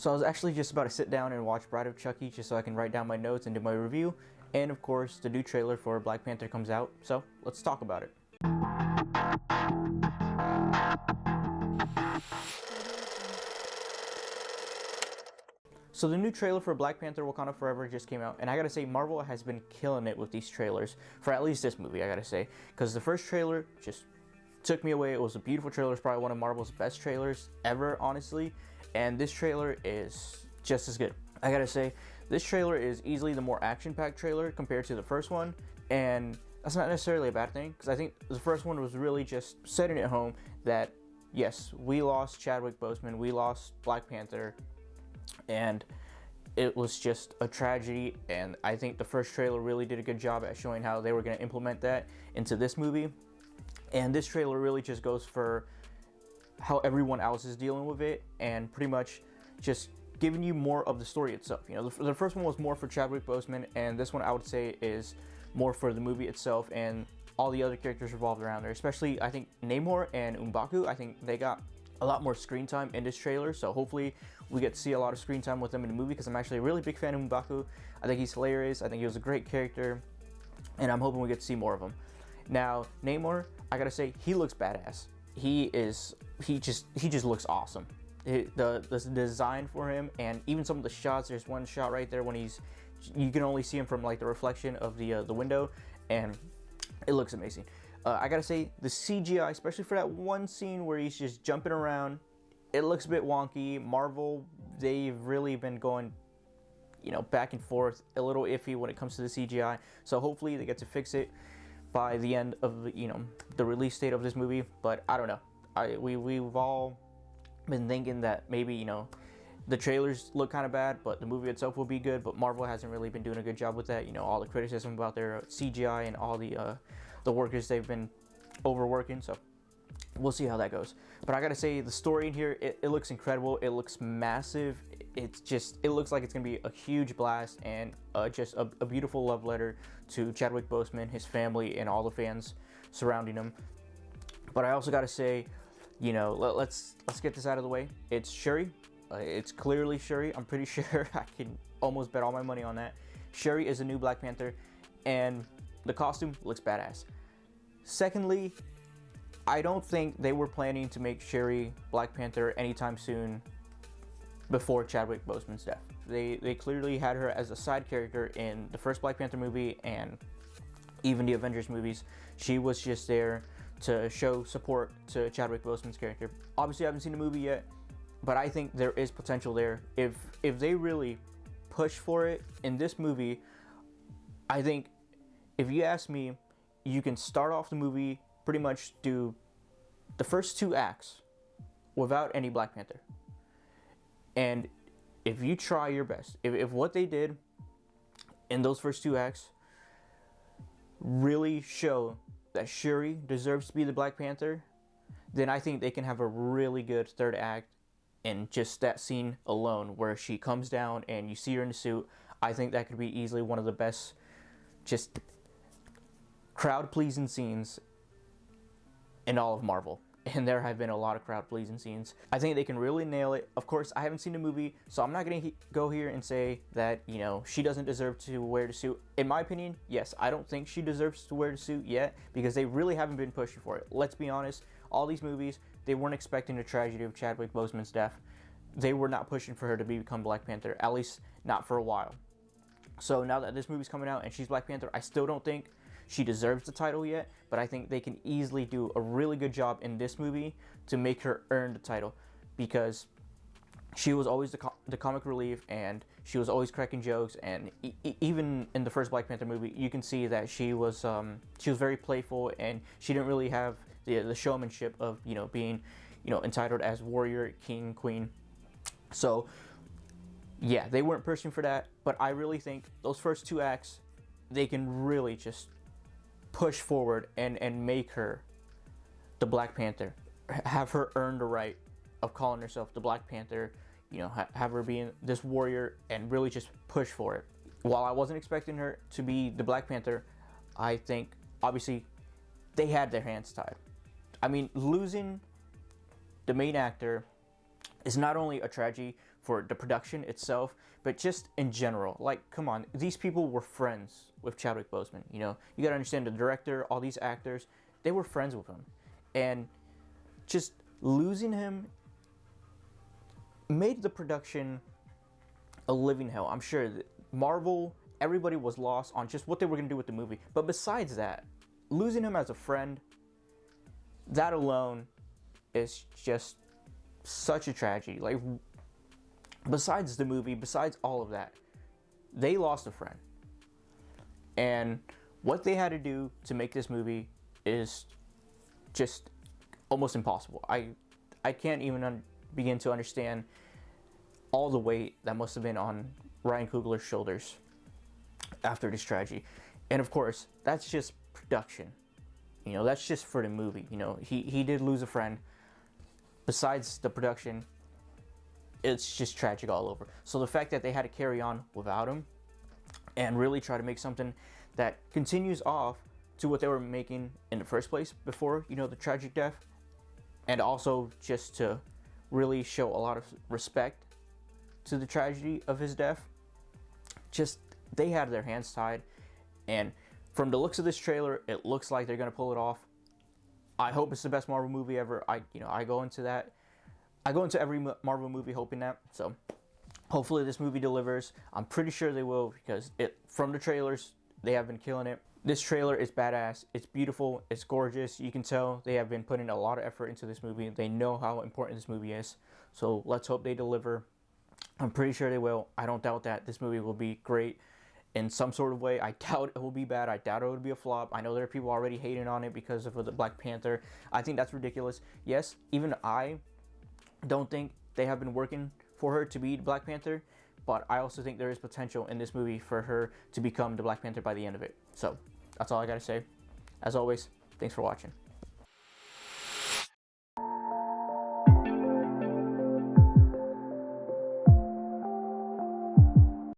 So I was actually just about to sit down and watch Bride of Chucky just so I can write down my notes and do my review. And of course, the new trailer for Black Panther comes out, so let's talk about it. So the new trailer for Black Panther Wakanda Forever just came out, and I gotta say, Marvel has been killing it with these trailers, for at least this movie, I gotta say. Because the first trailer just took me away. It was a beautiful trailer. It's probably one of Marvel's best trailers ever, honestly. And this trailer is just as good. I gotta say, this trailer is easily the more action-packed trailer compared to the first one, and that's not necessarily a bad thing, because I think the first one was really just setting it home that, yes, we lost Chadwick Boseman, we lost Black Panther, and it was just a tragedy. And I think the first trailer really did a good job at showing how they were going to implement that into this movie. And this trailer really just goes for how everyone else is dealing with it, and pretty much just giving you more of the story itself. You know, the first one was more for Chadwick Boseman, and this one I would say is more for the movie itself and all the other characters revolved around there. Especially, I think Namor and M'Baku, I think they got a lot more screen time in this trailer, so hopefully we get to see a lot of screen time with them in the movie, because I'm actually a really big fan of M'Baku. I think he's hilarious. I think he was a great character, and I'm hoping we get to see more of him. Now, Namor, I gotta say, he looks badass. He just looks awesome. The design for him, and even some of the shots. There's one shot right there when you can only see him from like the reflection of the window, and it looks amazing. I gotta say, the CGI, especially for that one scene where he's just jumping around, it looks a bit wonky. Marvel, they've really been going, you know, back and forth, a little iffy when it comes to the CGI. So hopefully they get to fix it by the end of the, you know, the release date of this movie. But I don't know. We've all been thinking that maybe, you know, the trailers look kind of bad, but the movie itself will be good. But Marvel hasn't really been doing a good job with that. You know, all the criticism about their CGI and all the workers they've been overworking. So we'll see how that goes. But I gotta say, the story in here, it looks incredible. It looks massive. It looks like it's gonna be a huge blast, and just a beautiful love letter to Chadwick Boseman, his family, and all the fans surrounding him. But I also gotta say, you know, let's get this out of the way. It's Shuri. It's clearly Shuri. I'm pretty sure I can almost bet all my money on that. Shuri is a new Black Panther, and the costume looks badass. Secondly, I don't think they were planning to make Shuri Black Panther anytime soon before Chadwick Boseman's death. They clearly had her as a side character in the first Black Panther movie and even the Avengers movies. She was just there to show support to Chadwick Boseman's character. Obviously, I haven't seen the movie yet, but I think there is potential there. If they really push for it in this movie, I think, if you ask me, you can start off the movie, pretty much do the first 2 acts without any Black Panther. And if you try your best, if what they did in those first 2 acts really show that Shuri deserves to be the Black Panther, then I think they can have a really good 3rd act in just that scene alone, where she comes down and you see her in the suit. I think that could be easily one of the best, just crowd-pleasing scenes in all of Marvel. And there have been a lot of crowd-pleasing scenes. I think they can really nail it. Of course, I haven't seen the movie, so I'm not gonna go here and say that, you know, she doesn't deserve to wear the suit. In my opinion, yes, I don't think she deserves to wear the suit yet, because they really haven't been pushing for it. Let's be honest, all these movies, they weren't expecting the tragedy of Chadwick Boseman's death. They were not pushing for her to become Black Panther, at least not for a while. So now that this movie's coming out and she's Black Panther, I still don't think she deserves the title yet, but I think they can easily do a really good job in this movie to make her earn the title, because she was always the comic relief, and she was always cracking jokes, and even in the first Black Panther movie, you can see that she was very playful, and she didn't really have the showmanship of, you know, being, you know, entitled as warrior, king, queen. So yeah, they weren't pushing for that, but I really think those first 2 acts, they can really just push forward and make her the Black Panther, have her earn the right of calling herself the Black Panther, you know, have her being this warrior, and really just push for it. While I wasn't expecting her to be the Black Panther, I think obviously they had their hands tied. I mean, losing the main actor is not only a tragedy for the production itself, but just in general. Like, come on, these people were friends with Chadwick Boseman. You know, you gotta understand the director, all these actors, they were friends with him, and just losing him made the production a living hell. I'm sure that Marvel, everybody was lost on just what they were gonna do with the movie. But besides that, losing him as a friend, that alone is just such a tragedy. Like, besides the movie, besides all of that, they lost a friend. And what they had to do to make this movie is just almost impossible. I can't even begin to understand all the weight that must have been on Ryan Coogler's shoulders after this tragedy. And of course, that's just production. You know, that's just for the movie. You know, he did lose a friend. Besides the production, it's just tragic all over. So the fact that they had to carry on without him and really try to make something that continues off to what they were making in the first place before, you know, the tragic death, and also just to really show a lot of respect to the tragedy of his death, just they had their hands tied. And from the looks of this trailer, it looks like they're gonna pull it off. I hope it's the best Marvel movie ever. I go into every Marvel movie hoping that. So hopefully this movie delivers. I'm pretty sure they will, because from the trailers, they have been killing it. This trailer is badass. It's beautiful. It's gorgeous. You can tell they have been putting a lot of effort into this movie. They know how important this movie is. So let's hope they deliver. I'm pretty sure they will. I don't doubt that this movie will be great in some sort of way. I doubt it will be bad. I doubt it will be a flop. I know there are people already hating on it because of the Black Panther. I think that's ridiculous. Yes, even I don't think they have been working for her to be Black Panther, but I also think there is potential in this movie for her to become the Black Panther by the end of it. So that's all I gotta say. As always, thanks for watching.